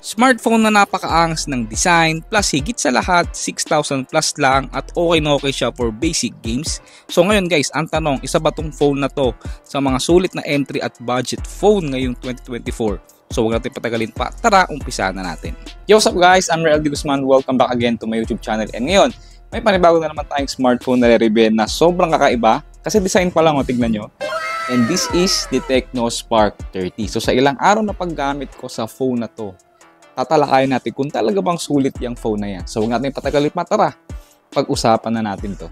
Smartphone na napakaangas ng design, plus higit sa lahat 6,000 plus lang at okay na okay siya for basic games. So ngayon guys, ang tanong, isa ba tong phone na to sa mga sulit na entry at budget phone ngayong 2024? So huwag natin patagalin pa, tara umpisa na natin. Yo, what's up guys, I'm Real D. Guzman, welcome back again to my YouTube channel. And ngayon, may panibago na naman tayong smartphone na re-review na sobrang kakaiba kasi design pa lang, tignan nyo. And this is the Tecno Spark 30. So sa ilang araw na paggamit ko sa phone na to, tatalakayin natin kung talaga bang sulit yung phone na yan. So huwag natin patagalin pa, tara, pag-usapan na natin to.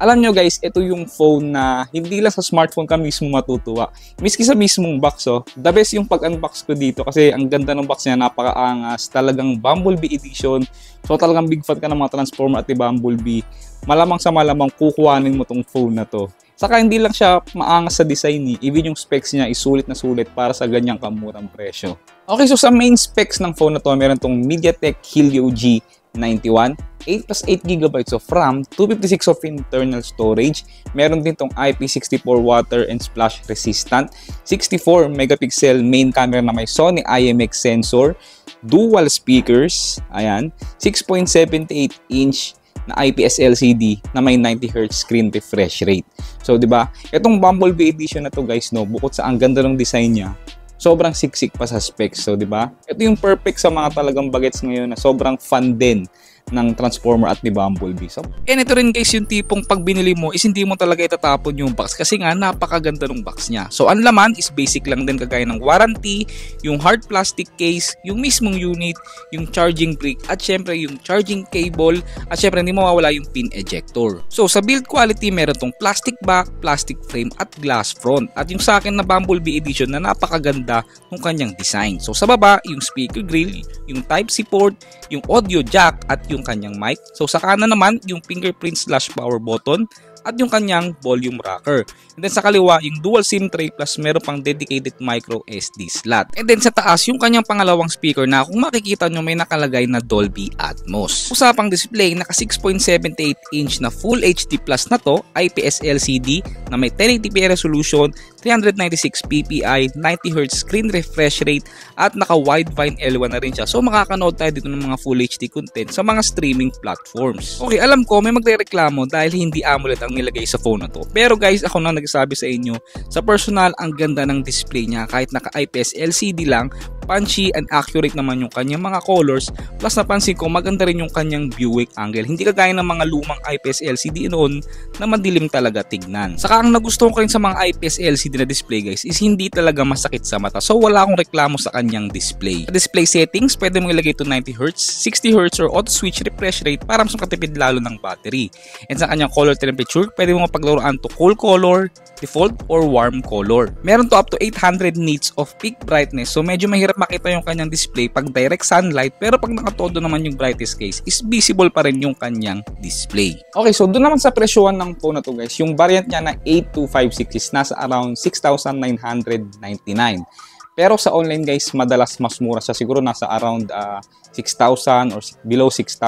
Alam nyo guys, ito yung phone na hindi lang sa smartphone ka mismo matutuwa. Miski sa mismong box, the best yung pag-unbox ko dito kasi ang ganda ng box niya, napakaangas. Talagang Bumblebee edition. So talagang big fan ka ng mga Transformer at Bumblebee. Malamang sa malamang kukuhanin mo tong phone na to. Saka hindi lang siya maangas sa design even yung specs niya is sulit na sulit para sa ganyang kamurang presyo. Okay, so sa main specs ng phone na to, meron tong MediaTek Helio G91, 8+8GB of RAM, 256 of internal storage. Meron din tong IP64 water and splash resistant, 64 megapixel main camera na may Sony IMX sensor, dual speakers, ayan, 6.78-inch na IPS LCD na may 90Hz screen refresh rate. So, di ba? Itong Bumblebee edition na to guys, no, bukod sa ang ganda ng design niya, sobrang siksik pa sa specs. So, di ba? Ito yung perfect sa mga talagang bagets ngayon na sobrang fun din ng Transformer at ni Bumblebee. So, and ito rin guys yung tipong pag binili mo is hindi mo talaga itatapon yung box kasi nga napakaganda ng box niya. So ang laman is basic lang din kagaya ng warranty, yung hard plastic case, yung mismong unit, yung charging brick at syempre yung charging cable at syempre hindi mawawala yung pin ejector. So sa build quality meron tong plastic back, plastic frame at glass front. At yung sa akin na Bumblebee edition na napakaganda ng kanyang design. So sa baba yung speaker grill, yung Type-C port, yung audio jack at yung kanyang mic. So sa kanan naman yung fingerprint / power button at yung kanyang volume rocker. And then sa kaliwa yung dual SIM tray plus meron pang dedicated micro SD slot. And then sa taas yung kanyang pangalawang speaker na kung makikita nyo may nakalagay na Dolby Atmos. Usapang display, naka 6.78-inch na Full HD Plus na to, IPS LCD na may 1080p resolution, 396 ppi, 90Hz screen refresh rate at naka Widevine L1 na rin siya. So makakanood tayo dito ng mga Full HD content sa mga streaming platforms. Okay, alam ko may magrereklamo dahil hindi AMOLED ang nilagay sa phone na to. Pero guys, ako na nagsasabi sa inyo, sa personal, ang ganda ng display niya kahit naka IPS LCD lang, punchy and accurate naman yung kanyang mga colors. Plus napansin ko maganda rin yung kanyang viewing angle. Hindi kagaya ng mga lumang IPS LCD noon na madilim talaga tignan. Saka ang nagustuhan ko rin sa mga IPS LCD na display guys is hindi talaga masakit sa mata. So wala akong reklamo sa kanyang display. Sa display settings, pwede mong ilagay to 90Hz, 60Hz or auto switch refresh rate para mas makatipid lalo ng battery. And sa kanyang color temperature, pwede mong mapaglaruan to cool color, default or warm color. Meron to up to 800 nits of peak brightness. So medyo mahirap makita yung kanyang display pag direct sunlight, pero pag nakatodo naman yung brightest case is visible pa rin yung kanyang display. Okay, so doon naman sa presyohan ng phone na to guys, yung variant niya na 8256 is nasa around 6,999. Pero sa online guys, madalas mas mura siya. Siguro nasa around 6,000 or below 6,000.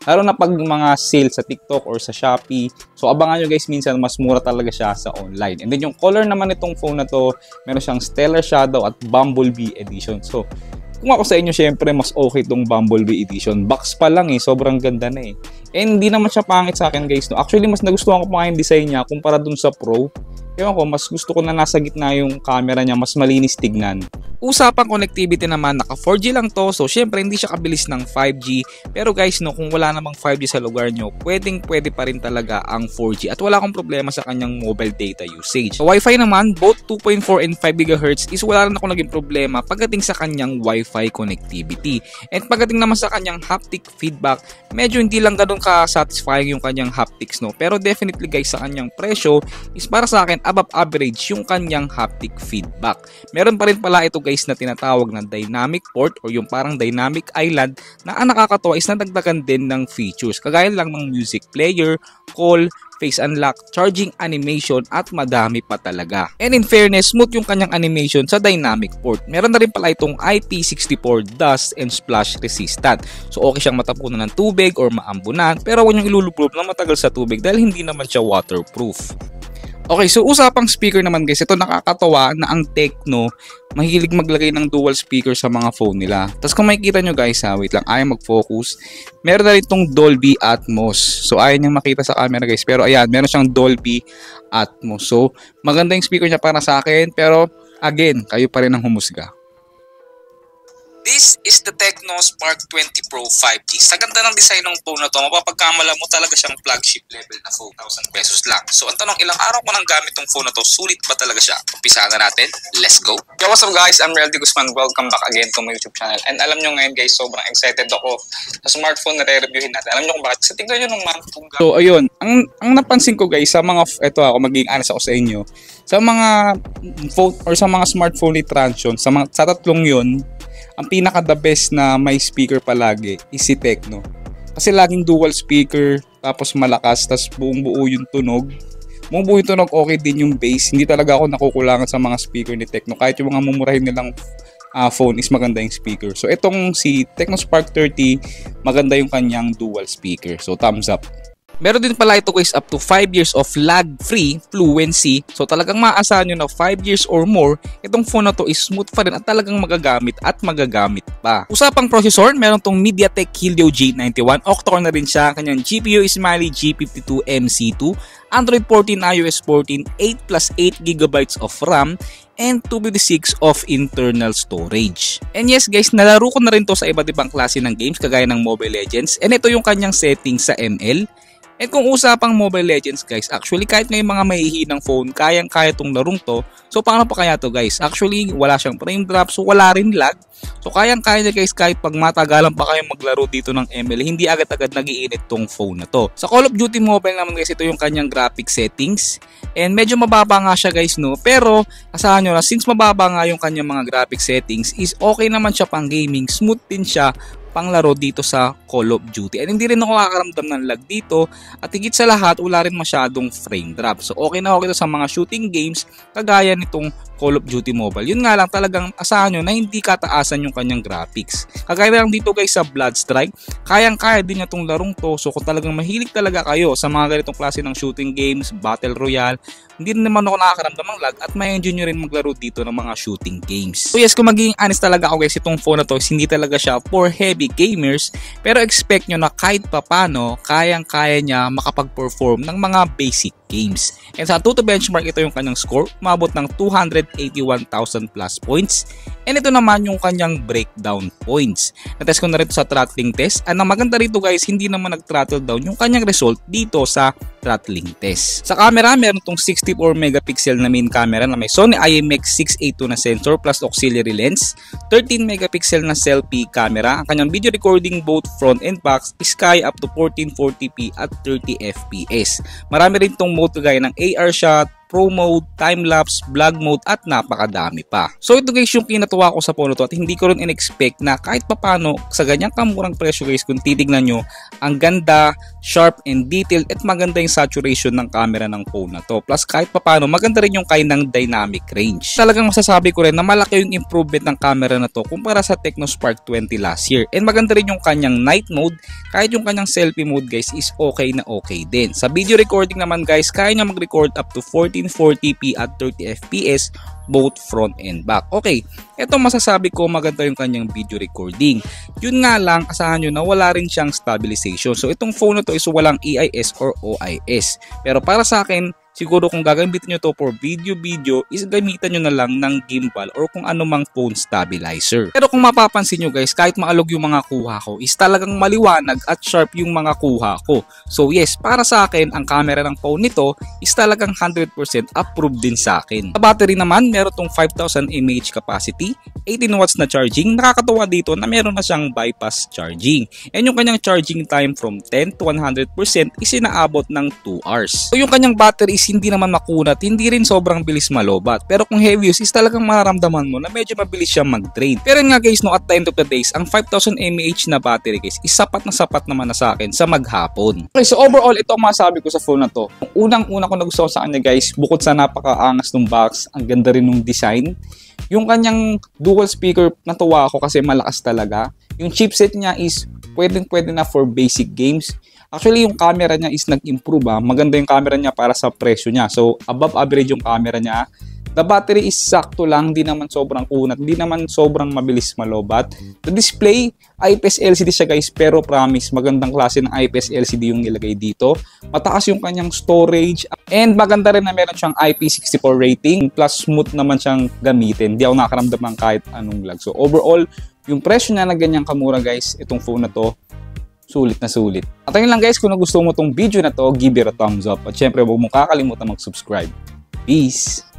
Lalo na pag mga sale sa TikTok or sa Shopee. So abangan nyo guys, minsan mas mura talaga siya sa online. And then yung color naman itong phone na to, meron siyang Stellar Shadow at Bumblebee Edition. So kung ako sa inyo, syempre mas okay itong Bumblebee Edition. Box pa lang sobrang ganda na And hindi naman siya pangit sa akin guys. No? Actually, mas nagustuhan ko pa yung design niya kumpara dun sa Pro. Ewan ko, mas gusto ko na nasa gitna yung camera niya, mas malinis tignan. Usapang connectivity naman, naka 4G lang to, so syempre hindi siya kabilis ng 5G. Pero guys, no, kung wala namang 5G sa lugar nyo, pwede pa rin talaga ang 4G at wala akong problema sa kanyang mobile data usage. Sa Wi-Fi naman, both 2.4 and 5 GHz is wala rin ako naging problema pagdating sa kanyang Wi-Fi connectivity. And pagdating naman sa kanyang haptic feedback, medyo hindi lang ganun ka-satisfying yung kanyang haptics, no. Pero definitely guys, sa kanyang presyo is para sa akin above average yung kanyang haptic feedback. Meron pa rin pala ito guys na tinatawag na dynamic port or yung parang dynamic island na ang nakakatawa is nadagdagan din ng features. Kagaya lang ng music player, call, face unlock, charging animation at madami pa talaga. And in fairness, smooth yung kanyang animation sa dynamic port. Meron na rin pala itong IP64 dust and splash resistant. So okay siyang matapunan ng tubig or maambunan, pero huwag niyong ilulublob na matagal sa tubig dahil hindi naman siya waterproof. Okay, so usapang speaker naman guys, ito nakakatawa na ang Tecno mahilig maglagay ng dual speaker sa mga phone nila. Tapos kung makikita nyo guys wait lang, ayaw mag-focus. Meron na rin itong Dolby Atmos. So ayaw niyang makita sa camera guys, pero ayan, meron siyang Dolby Atmos. So maganda yung speaker niya para sa akin, pero again, kayo pa rin ang humusga. This is the Tecno Spark 20 Pro 5G. Sa ganda ng design ng phone na to, mapapagkamala mo talaga siyang flagship level na 4,000 pesos lang. So ang tanong, ilang araw ko nang gamit tong phone na to, sulit ba talaga siya? Umpisahan na natin, let's go! Yo, what's up guys? I'm Reldy Guzman. Welcome back again to my YouTube channel. And alam nyo ngayon guys, sobrang excited ako sa smartphone na re-reviewin natin. Alam nyo kung bakit? Kasi tignan nyo nung phone. So ayun, ang napansin ko guys, sa mga, eto ako, magiging honest ako sa inyo, sa mga phone or sa mga smartphone ni Transsion, sa tatlong yun, ang pinaka the best na may speaker palagi is si Tecno. Kasi laging dual speaker, tapos malakas, tapos buong buo yung tunog. Buong buo yung tunog, okay din yung bass. Hindi talaga ako nakukulangan sa mga speaker ni Tecno. Kahit yung mga mumurahin nilang phone is maganda yung speaker. So itong si Tecno Spark 30, maganda yung kanyang dual speaker. So thumbs up. Meron din pala ito guys up to 5 years of lag-free fluency. So talagang maaasahan nyo na 5 years or more, itong phone na to is smooth pa rin at talagang magagamit pa. Usapang processor, meron tong MediaTek Helio G91. Octa-core na rin siya. Kanyang GPU is Mali G52MC2. Android 14, iOS 14, 8 plus 8 GB of RAM, and 256 of internal storage. And yes guys, nalaro ko na rin to sa iba't ibang klase ng games kagaya ng Mobile Legends. And ito yung kanyang settings sa ML. And kung usapang Mobile Legends guys, actually kahit may mga mahihinang phone, kayang-kaya tong larong to. So paano pa kaya to guys? Actually wala siyang frame drop, so wala rin lag. So kayang-kaya niya guys kahit pag matagalan pa kayo maglaro dito ng ML, hindi agad-agad nag-iinit tong phone na to. Sa Call of Duty Mobile naman guys, ito yung kanyang graphic settings. And medyo mababa nga siya guys no, pero asahan nyo na since mababa nga yung kanyang mga graphic settings is okay naman siya pang gaming, smooth din siya panglaro dito sa Call of Duty. And hindi rin ako nakakaramdam ng lag dito at higit sa lahat wala rin masyadong frame drop. So okay na okay to sa mga shooting games kagaya nitong Call of Duty Mobile. Yun nga lang talagang asahan nyo na hindi kataasan yung kanyang graphics. Kagaya lang dito guys sa Bloodstrike, kayang-kaya din niya itong larong to. So kung talagang mahilig talaga kayo sa mga ganitong klase ng shooting games, Battle Royale, hindi rin naman ako nakakaramdam ng lag at may enjoy nyo rin maglaro dito ng mga shooting games. So yes, kung magiging honest talaga ako guys, itong phone na to hindi talaga siya for heavy gamers, pero expect nyo na kahit papano, kayang-kaya niya makapag-perform ng mga basic games. And sa Antutu benchmark, ito yung kanyang score, umabot ng 281,000 plus points. And ito naman yung kanyang breakdown points. Natest ko na rin sa throttling test. Ang maganda rito guys, hindi naman nag-throttle down yung kanyang result dito sa throttling test. Sa camera, meron tong 64 megapixel na main camera na may Sony IMX682 na sensor plus auxiliary lens, 13 megapixel na selfie camera. Ang kanyang video recording both front and back is kaya up to 1440p at 30 fps. Marami rin tong mode kagaya ng AR shot, Pro mode, time-lapse, vlog mode at napakadami pa. So ito guys yung kinatuwa ko sa phone to at hindi ko rin in-expect na kahit papano sa ganyang kamurang presyo guys kung titignan nyo, ang ganda, sharp and detailed at maganda yung saturation ng camera ng phone na to. Plus kahit papano maganda rin yung kanyang dynamic range. Talagang masasabi ko rin na malaki yung improvement ng camera na to kumpara sa Tecno Spark 20 last year. And maganda rin yung kanyang night mode, kahit yung kanyang selfie mode guys is okay na okay din. Sa video recording naman guys, kaya niya mag-record up to 1440p at 30 fps both front and back. Okay, ito masasabi ko maganda yung kanyang video recording. Yun nga lang, asahan nyo na wala rin siyang stabilization. So itong phone na to is walang EIS or OIS. Pero para sa akin, siguro kung gagamitin nyo to for video is gamitan nyo na lang ng gimbal or kung anumang phone stabilizer. Pero kung mapapansin nyo guys, kahit maalog yung mga kuha ko is talagang maliwanag at sharp yung mga kuha ko. So yes, para sa akin, ang camera ng phone nito is talagang 100% approved din sa akin. Sa battery naman, meron tong 5,000 mAh capacity, 18 watts na charging. Nakakatawa dito na meron na siyang bypass charging. And yung kanyang charging time from 10 to 100% is inaabot ng 2 hours. So yung kanyang battery is hindi naman makunat, hindi rin sobrang bilis malobat. Pero kung heavy use is talagang mararamdaman mo na medyo mabilis siyang mag-drain. Pero nga guys, no, at the end of the days, ang 5,000 mAh na battery guys is sapat naman na sa akin sa maghapon. Okay, so overall, ito ang masabi ko sa phone na to. Unang-una ko nagustuhan sa kanya guys, bukod sa napakaangas ng box, ang ganda rin ng design. Yung kanyang dual speaker, natuwa ako kasi malakas talaga. Yung chipset niya is pwede na for basic games. Actually, yung camera niya is nag-improve Maganda yung camera niya para sa presyo niya. So, above average yung camera niya. The battery is sakto lang, di naman sobrang kunat, di naman sobrang mabilis malobat. The display, IPS LCD siya guys, pero promise, magandang klase ng IPS LCD yung nilagay dito. Mataas yung kanyang storage, and maganda rin na meron siyang IP64 rating, plus smooth naman siyang gamitin. Di ako nakaramdam ng kahit anong lag. So overall, yung presyo niya na ganyang kamura guys, itong phone na to, sulit na sulit. At ayun lang guys, kung gusto mo tong video na to, give it a thumbs up. At syempre, huwag mong kakalimutan mag-subscribe. Peace!